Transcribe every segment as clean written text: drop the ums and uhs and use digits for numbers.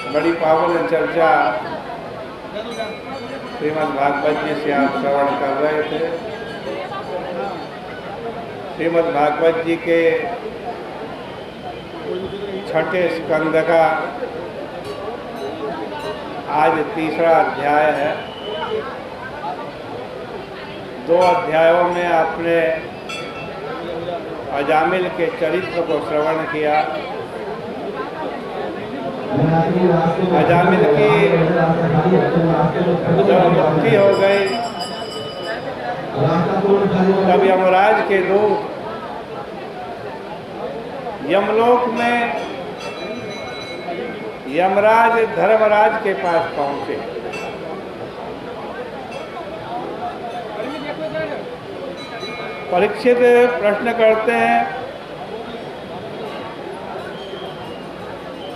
बड़ी पावन चर्चा श्रीमद् भागवत जी से आप श्रवण कर रहे थे। श्रीमद् भागवत जी के छठे स्कंद का आज तीसरा अध्याय है। 2 अध्यायों में आपने अजामिल के चरित्र को श्रवण किया। अजामिल की जब मुक्ति हो गई तब यमराज के दूत यमलोक में यमराज धर्मराज के पास पहुंचे। परीक्षित प्रश्न करते हैं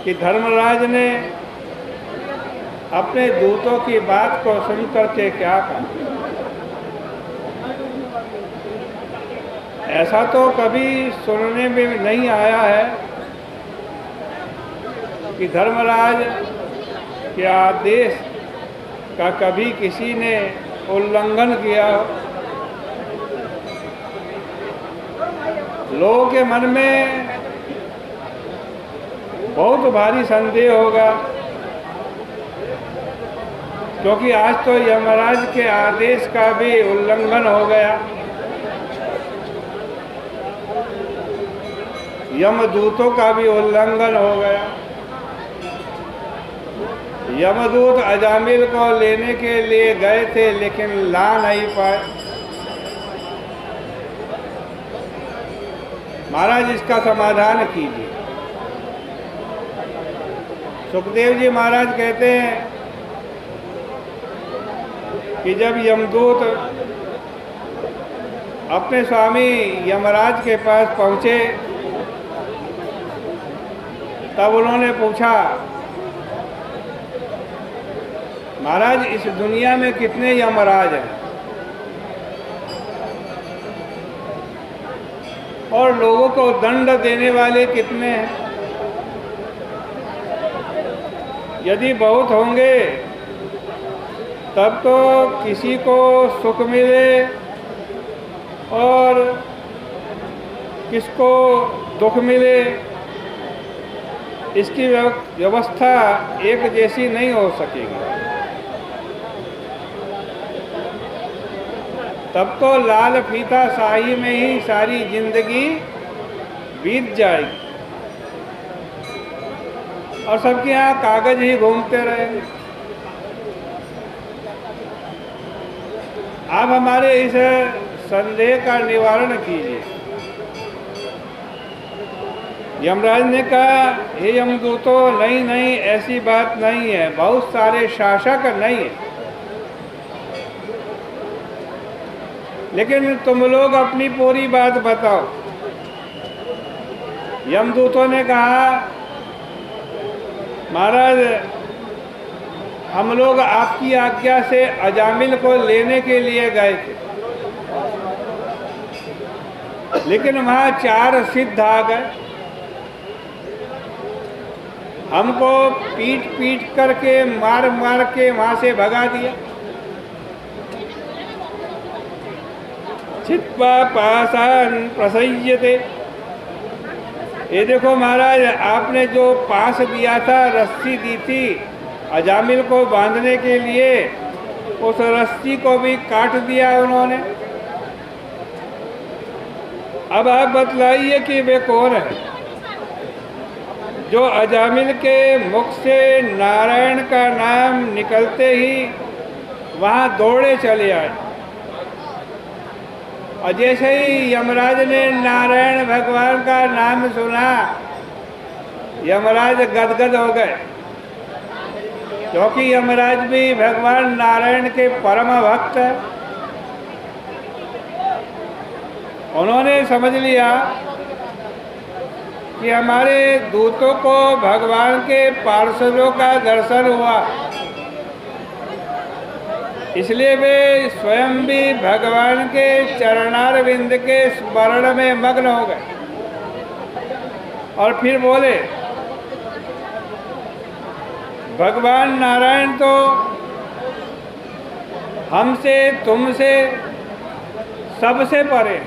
कि धर्मराज ने अपने दूतों की बात को सुन करके क्या कहा। ऐसा तो कभी सुनने में नहीं आया है कि धर्मराज के आदेश का कभी किसी ने उल्लंघन किया हो। लोगों के मन में बहुत भारी संदेह होगा, क्योंकि आज तो यमराज के आदेश का भी उल्लंघन हो गया। यमदूतों का भी उल्लंघन हो गया। यमदूत अजामिल को लेने के लिए गए थे लेकिन ला नहीं पाए। महाराज इसका समाधान कीजिए। सुखदेव जी महाराज कहते हैं कि जब यमदूत अपने स्वामी यमराज के पास पहुंचे तब उन्होंने पूछा, महाराज इस दुनिया में कितने यमराज हैं और लोगों को दंड देने वाले कितने हैं? यदि बहुत होंगे तब तो किसी को सुख मिले और किसको दुख मिले, इसकी व्यवस्था एक जैसी नहीं हो सकेगी। तब तो लाल फीता शाही में ही सारी जिंदगी बीत जाएगी और सबके यहाँ कागज ही घूमते रहेंगे। आप हमारे इस संदेह का निवारण कीजिए। यमराज ने कहा, हे यमदूतों, नहीं ऐसी बात नहीं है। बहुत सारे शासक नहीं है, लेकिन तुम लोग अपनी पूरी बात बताओ। यमदूतों ने कहा, महाराज हम लोग आपकी आज्ञा से अजामिल को लेने के लिए गए थे, लेकिन वहाँ 4 सिद्ध आ गए। हमको पीट करके मार के वहाँ से भगा दिया। छित्वा पासान प्रसय्यते। ये देखो महाराज, आपने जो पास दिया था, रस्सी दी थी अजामिल को बांधने के लिए, उस रस्सी को भी काट दिया उन्होंने। अब आप बतलाइए कि वे कौन है जो अजामिल के मुख से नारायण का नाम निकलते ही वहाँ दौड़े चले आए। और जैसे ही यमराज ने नारायण भगवान का नाम सुना, यमराज गदगद हो गए, क्योंकि यमराज भी भगवान नारायण के परम भक्त हैं। उन्होंने समझ लिया कि हमारे दूतों को भगवान के पार्षदों का दर्शन हुआ, इसलिए वे स्वयं भी भगवान के चरणारविंद के स्मरण में मग्न हो गए। और फिर बोले, भगवान नारायण तो हमसे, तुमसे, सबसे परे।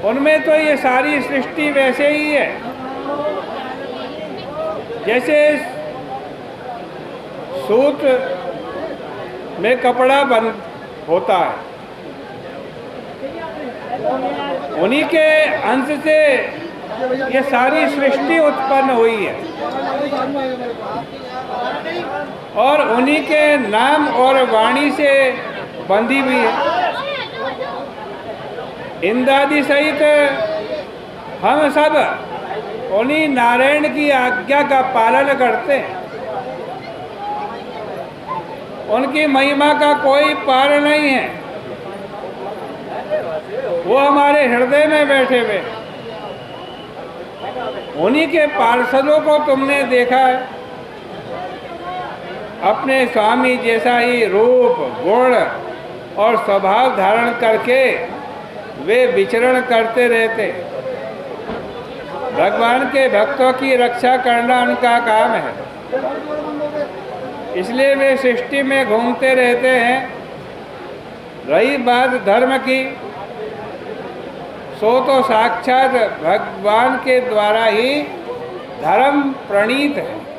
उनमें तो ये सारी सृष्टि वैसे ही है जैसे सूत में कपड़ा बन होता है। उन्हीं के अंश से ये सारी सृष्टि उत्पन्न हुई है और उन्हीं के नाम और वाणी से बंधी भी है। इंद्रादि सहित हम सब उन्हीं नारायण की आज्ञा का पालन करते हैं। उनकी महिमा का कोई पार नहीं है। वो हमारे हृदय में बैठे हुए। उन्हीं के पार्षदों को तुमने देखा है, अपने स्वामी जैसा ही रूप, गुण और स्वभाव धारण करके वे विचरण करते रहते। भगवान के भक्तों की रक्षा करना उनका काम है, इसलिए वे सृष्टि में घूमते रहते हैं। रही बात धर्म की, सो तो साक्षात भगवान के द्वारा ही धर्म प्रणीत है।